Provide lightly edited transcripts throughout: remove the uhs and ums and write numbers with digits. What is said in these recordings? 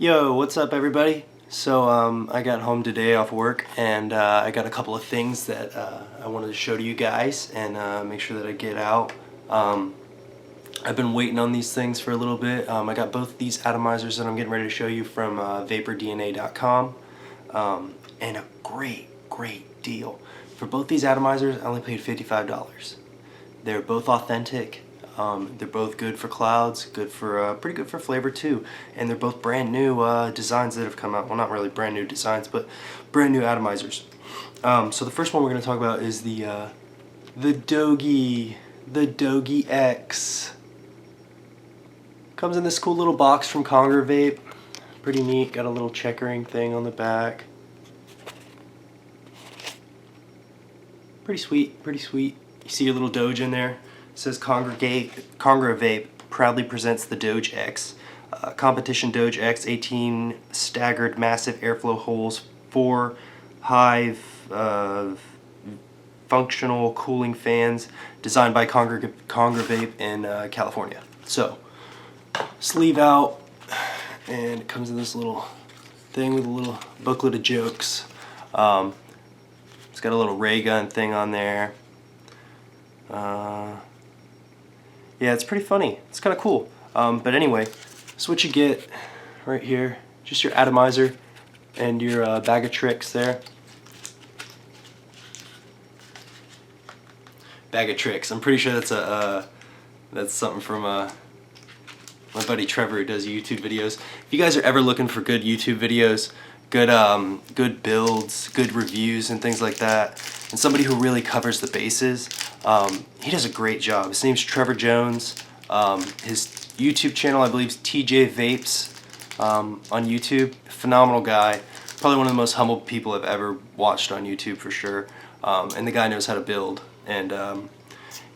Yo, what's up everybody? So I got home today off work and I got a couple of things that I wanted to show to you guys and make sure that I get out. I've been waiting on these things for a little bit. I got both these atomizers that I'm getting ready to show you from vapordna.com and a great deal. For both these atomizers I only paid $55. They're both authentic. They're both good for clouds, pretty good for flavor too, and they're both brand new designs that have come out. Well, not really brand new designs, but brand new atomizers. So the first one we're going to talk about is the Doge X. Comes in this cool little box from Congrevape. Pretty neat. Got a little checkering thing on the back. Pretty sweet. Pretty sweet. You see your little Doge in there. It says Congrevape proudly presents the Doge X. Competition Doge X, 18 staggered massive airflow holes, 4 high functional cooling fans, designed by Congrevape in California. So, sleeve out, and it comes in this little thing with a little booklet of jokes. It's got a little ray gun thing on there. Yeah, it's pretty funny. It's kind of cool. But anyway, that's what you get right here. Just your atomizer and your bag of tricks there. Bag of tricks. I'm pretty sure that's something from my buddy Trevor who does YouTube videos. If you guys are ever looking for good YouTube videos, good builds, good reviews and things like that, and somebody who really covers the bases, he does a great job. His name's Trevor Jones. His YouTube channel, I believe, is TJ Vapes on YouTube. Phenomenal guy. Probably one of the most humble people I've ever watched on YouTube for sure. And the guy knows how to build. And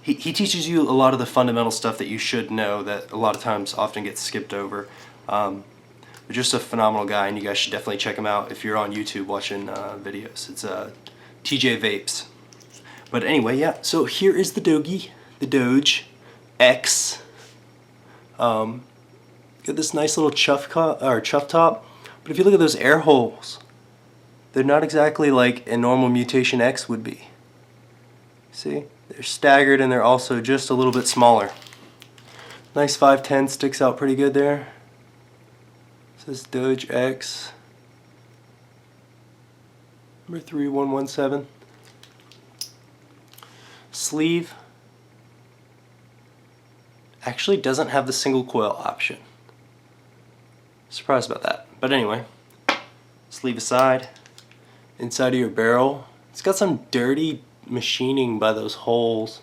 he teaches you a lot of the fundamental stuff that you should know that a lot of times often gets skipped over. But just a phenomenal guy, and you guys should definitely check him out if you're on YouTube watching videos. It's TJ Vapes. But anyway, yeah, so here is the Doge X. Got this nice little chuff top, but if you look at those air holes, they're not exactly like a normal Mutation X would be. See? They're staggered and they're also just a little bit smaller. Nice 510 sticks out pretty good there. It says Doge X. Number 3117. Sleeve actually doesn't have the single coil option. Surprised about that. But anyway, sleeve aside, inside of your barrel, it's got some dirty machining by those holes.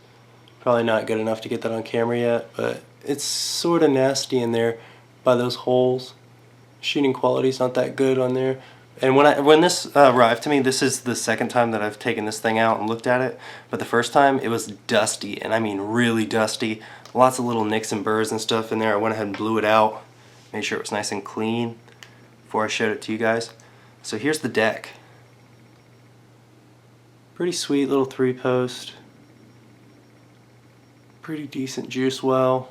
Probably not good enough to get that on camera yet, but it's sort of nasty in there by those holes. Machining quality's not that good on there. And when this arrived to me, this is the second time that I've taken this thing out and looked at it. But the first time, it was dusty, and I mean really dusty. Lots of little nicks and burrs and stuff in there. I went ahead and blew it out, made sure it was nice and clean before I showed it to you guys. So here's the deck. Pretty sweet little 3-post. Pretty decent juice well.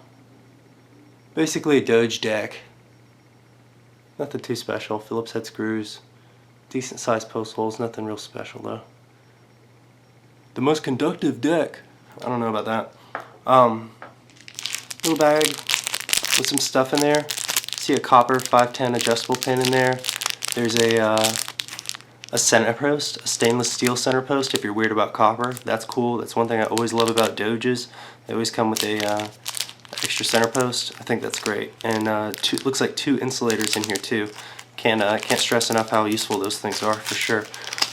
Basically a Doge deck. Nothing too special. Phillips head screws. Decent sized post holes, nothing real special though. The most conductive deck. I don't know about that. Little bag with some stuff in there. See a copper 510 adjustable pin in there. There's a center post, a stainless steel center post. If you're weird about copper, that's cool. That's one thing I always love about Doges. They always come with a extra center post. I think that's great. And looks like 2 insulators in here too. Can't stress enough how useful those things are for sure.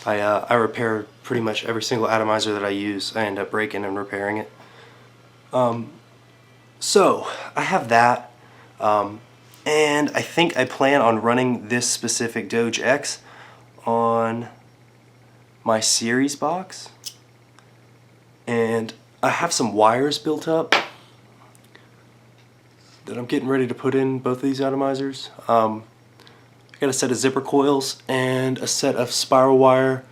I repair pretty much every single atomizer that I use. I end up breaking and repairing it. So I have that, and I think I plan on running this specific Doge X on my series box, and I have some wires built up that I'm getting ready to put in both of these atomizers. I got a set of zipper coils and a set of spiral wire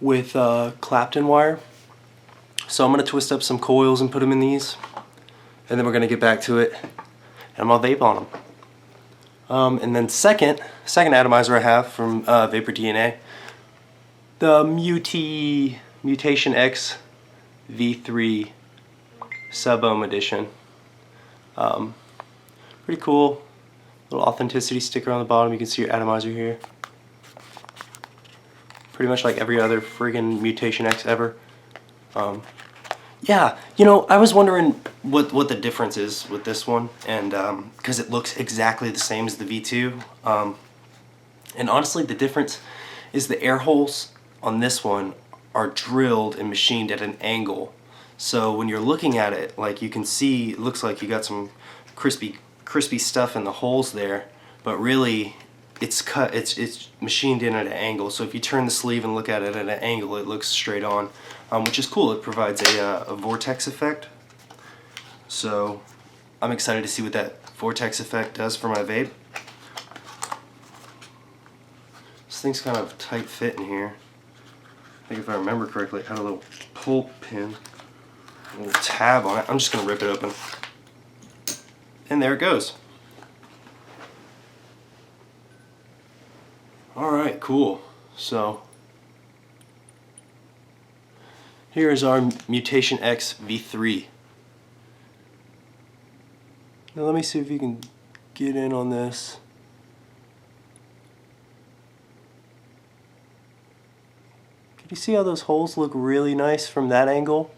with Clapton wire. So I'm going to twist up some coils and put them in these, and then we're going to get back to it, and I'm going to vape on them. And then second atomizer I have from Vapor DNA, the Mutation Xv3 Sub-Ohm edition. Pretty cool. Little authenticity sticker on the bottom. You can see your atomizer here. Pretty much like every other friggin' Mutation X ever. Yeah, you know, I was wondering what the difference is with this one, and because it looks exactly the same as the V2. And honestly, the difference is the air holes on this one are drilled and machined at an angle. So when you're looking at it, like you can see, it looks like you got some crispy stuff in the holes there, but really it's machined in at an angle. So if you turn the sleeve and look at it at an angle, it looks straight on, which is cool. It provides a vortex effect. So I'm excited to see what that vortex effect does for my vape. This thing's kind of tight fit in here. I think if I remember correctly, it had a little pull pin, a little tab on it. I'm just going to rip it open. And there it goes. Alright, cool. So, here is our Mutation Xv3. Now let me see if you can get in on this. Can you see how those holes look really nice from that angle?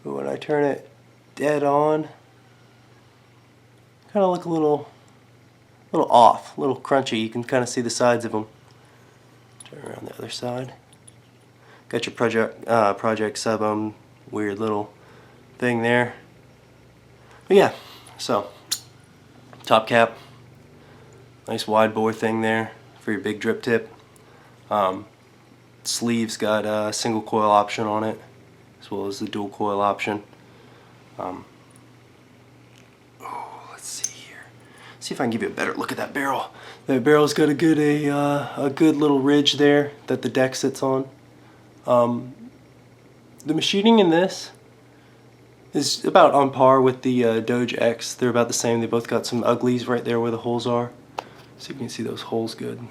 But when I turn it dead on, kind of look a little off, a little crunchy. You can kind of see the sides of them. Turn around the other side. Got your project sub-ohm weird little thing there. But yeah, so top cap, nice wide bore thing there for your big drip tip. Sleeves got a single coil option on it, as well as the dual coil option. Let's see here. See if I can give you a better look at that barrel. That barrel's got a good little ridge there that the deck sits on. The machining in this is about on par with the Doge X. They're about the same. They both got some uglies right there where the holes are. So you can see those holes good.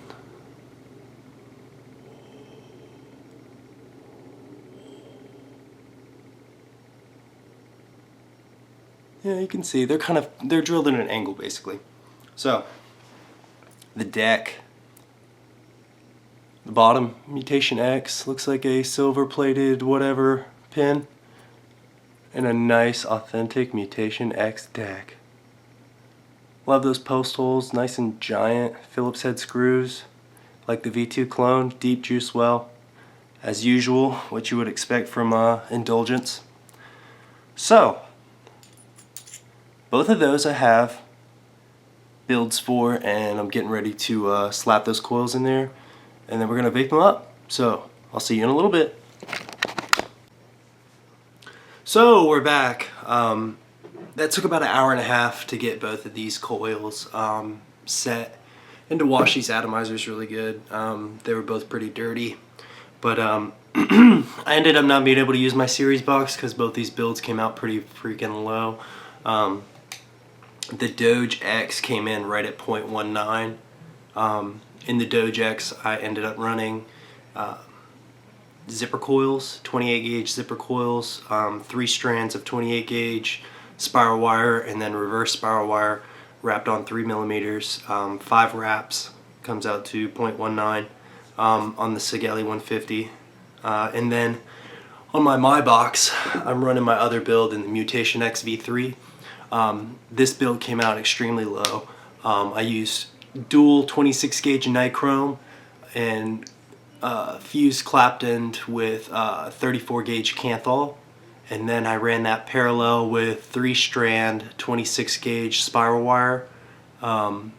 Yeah, you can see they're drilled in an angle basically. So the deck, the bottom Mutation X looks like a silver plated whatever pin, and a nice authentic Mutation X deck. Love those post holes, nice and giant Phillips head screws like the V2 clone, deep juice well, as usual, what you would expect from Indulgence. So both of those I have builds for, and I'm getting ready to slap those coils in there, and then we're going to vape them up. So I'll see you in a little bit. So we're back. That took about an hour and a half to get both of these coils set and to wash these atomizers really good. They were both pretty dirty, but I ended up not being able to use my series box because both these builds came out pretty freaking low. The Doge X came in right at 0.19. In the Doge X, I ended up running zipper coils, 28 gauge zipper coils, 3 strands of 28 gauge spiral wire, and then reverse spiral wire wrapped on 3 millimeters. 5 wraps comes out to 0.19 on the Sigelli 150. And then on my box, I'm running my other build in the Mutation Xv3. This build came out extremely low. I used dual 26 gauge nichrome and fused Clapton with 34 gauge Canthal, and then I ran that parallel with 3 strand 26 gauge spiral wire, and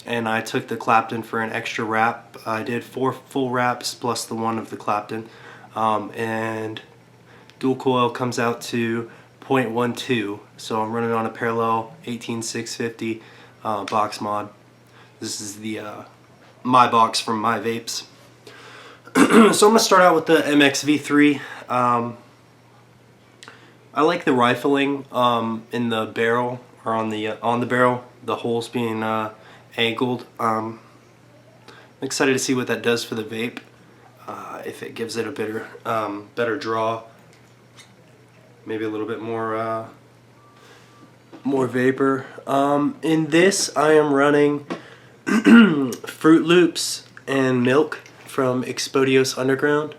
I took the Clapton for an extra wrap. I did 4 full wraps plus the one of the Clapton, and dual coil comes out to 0.12, so I'm running on a parallel 18650 box mod. This is the my box from my vapes. So I'm going to start out with the MXV3. I like the rifling in the barrel, or on the barrel, the holes being angled. I'm excited to see what that does for the vape. If it gives it a better draw, maybe a little bit more vapor. In this, I am running Fruit Loops and milk from Exodius Underground.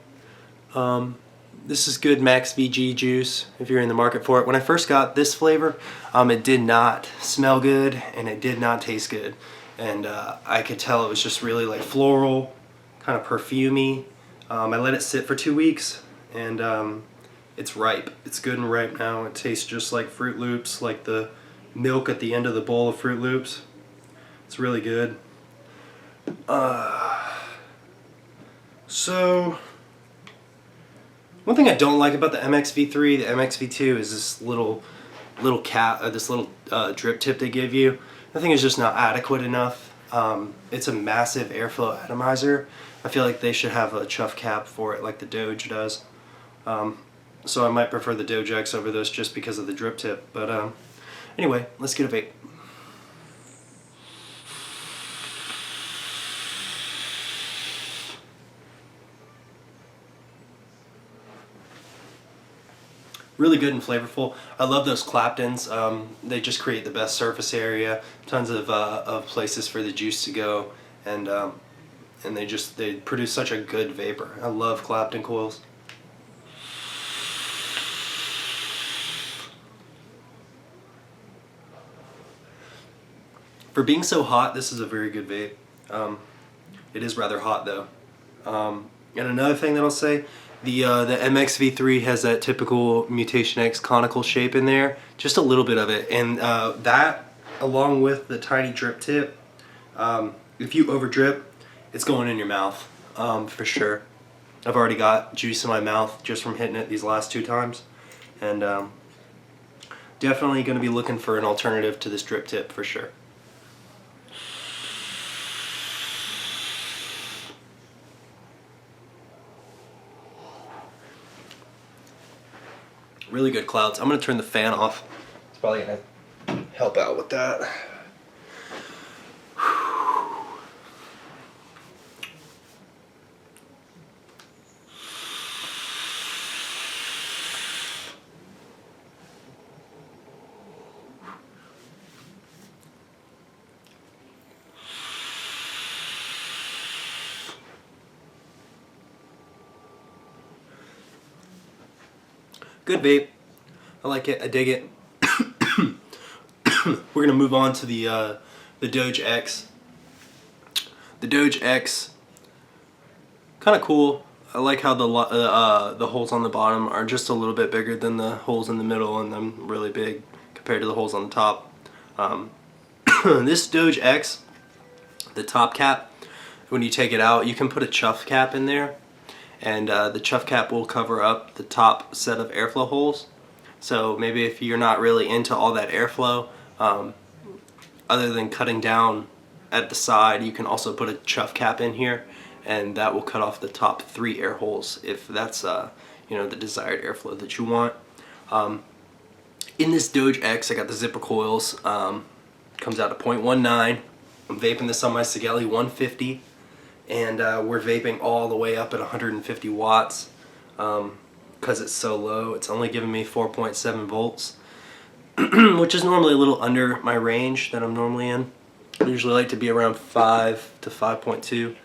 This is good max VG juice if you're in the market for it. When I first got this flavor, it did not smell good and it did not taste good, and I could tell it was just really like floral, kind of perfumey. I let it sit for 2 weeks, and it's ripe. It's good and ripe now. It tastes just like Fruit Loops, like the milk at the end of the bowl of Fruit Loops. It's really good. So one thing I don't like about the MXV3, the MXV2 is this little cap, this little drip tip they give you. I think it's just not adequate enough. It's a massive airflow atomizer. I feel like they should have a chuff cap for it like the Doge does. So I might prefer the Doge X over this just because of the drip tip. But anyway, let's get a vape. Really good and flavorful. I love those Claptons. They just create the best surface area, tons of places for the juice to go, and they produce such a good vapor. I love Clapton coils. For being so hot, this is a very good vape. It is rather hot though. And another thing that I'll say, the MXV3 has that typical MutationX conical shape in there, just a little bit of it, and that along with the tiny drip tip, if you over drip, it's going in your mouth for sure. I've already got juice in my mouth just from hitting it these last 2 times, and definitely going to be looking for an alternative to this drip tip for sure. Really good clouds. I'm going to turn the fan off. It's probably going to help out with that. Good vape. I like it. I dig it. We're gonna move on to the Doge X. The Doge X, kind of cool. I like how the holes on the bottom are just a little bit bigger than the holes in the middle, and them really big compared to the holes on the top. This Doge X, the top cap, when you take it out, you can put a chuff cap in there, and the chuff cap will cover up the top set of airflow holes. So maybe if you're not really into all that airflow, other than cutting down at the side, you can also put a chuff cap in here, and that will cut off the top 3 air holes if that's you know, the desired airflow that you want. In this Doge X, I got the zipper coils. Comes out to 0.19. I'm vaping this on my Sigelli 150. And we're vaping all the way up at 150 watts because it's so low. It's only giving me 4.7 volts, which is normally a little under my range that I'm normally in. I usually like to be around 5 to 5.2,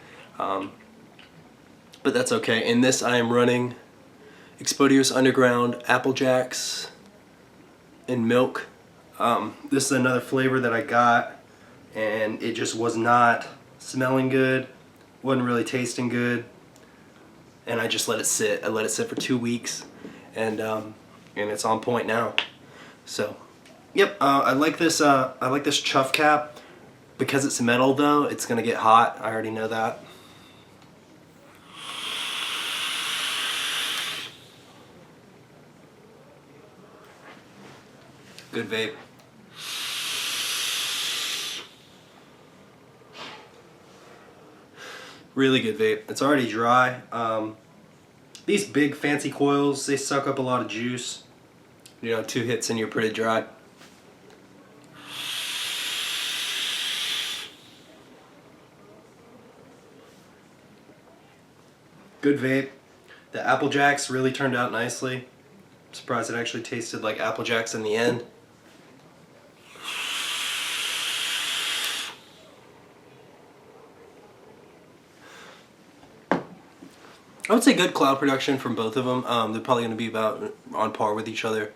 but that's okay. In this, I am running Exodius Underground Apple Jacks and milk. This is another flavor that I got, and it just was not smelling good. Wasn't really tasting good, and I just let it sit. I let it sit for 2 weeks, and it's on point now. So, yep, I like this. I like this chuff cap because it's metal. Though it's gonna get hot. I already know that. Good vape. Really good vape. It's already dry. These big fancy coils, they suck up a lot of juice. You know, 2 hits and you're pretty dry. Good vape. The Apple Jacks really turned out nicely. I'm surprised it actually tasted like Apple Jacks in the end. I would say good cloud production from both of them. They're probably going to be about on par with each other.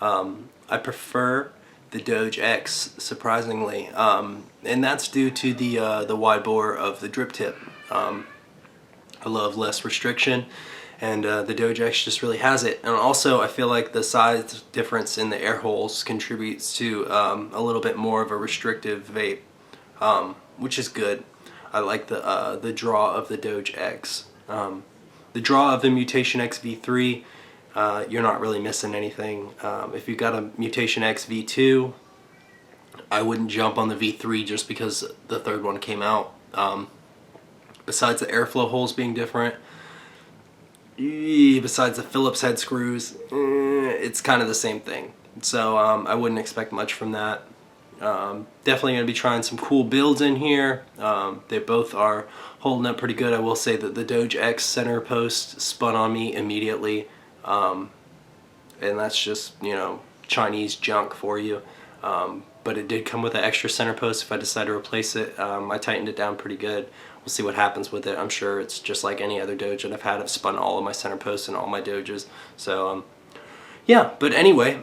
I prefer the Doge X, surprisingly, and that's due to the wide bore of the drip tip. I love less restriction, and the Doge X just really has it. And also, I feel like the size difference in the air holes contributes to a little bit more of a restrictive vape, which is good. I like the draw of the Doge X. The draw of the Mutation Xv3, you're not really missing anything. If you've got a Mutation Xv2, I wouldn't jump on the V3 just because the third one came out. Besides the airflow holes being different, besides the Phillips head screws, it's kind of the same thing. So I wouldn't expect much from that. Definitely going to be trying some cool builds in here. They both are holding up pretty good. I will say that the Doge X center post spun on me immediately, and that's just, you know, Chinese junk for you. But it did come with an extra center post if I decide to replace it. I tightened it down pretty good. We'll see what happens with it. I'm sure it's just like any other Doge that I've had. I've spun all of my center posts and all my Doges. So yeah, but anyway,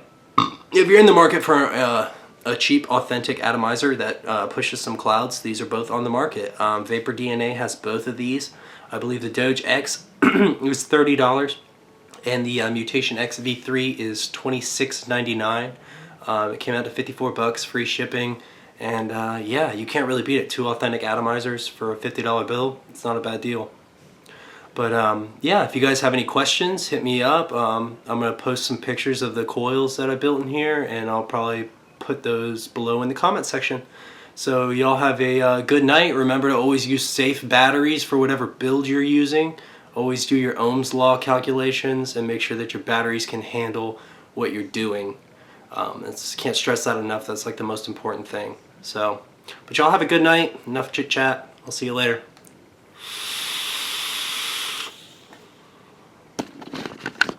if you're in the market for a cheap, authentic atomizer that pushes some clouds, these are both on the market. Vapor DNA has both of these. I believe the Doge X was $30, and the Mutation Xv3 is $26.99. It came out to 54 bucks, free shipping, and yeah, you can't really beat it. 2 authentic atomizers for a $50 bill. It's not a bad deal. But yeah, if you guys have any questions, hit me up. I'm gonna post some pictures of the coils that I built in here, and I'll probably put those below in the comment section. So y'all have a good night. Remember to always use safe batteries for whatever build you're using. Always do your Ohm's law calculations and make sure that your batteries can handle what you're doing. Can't stress that enough. That's like the most important thing. So, but y'all have a good night. Enough chit chat. I'll see you later.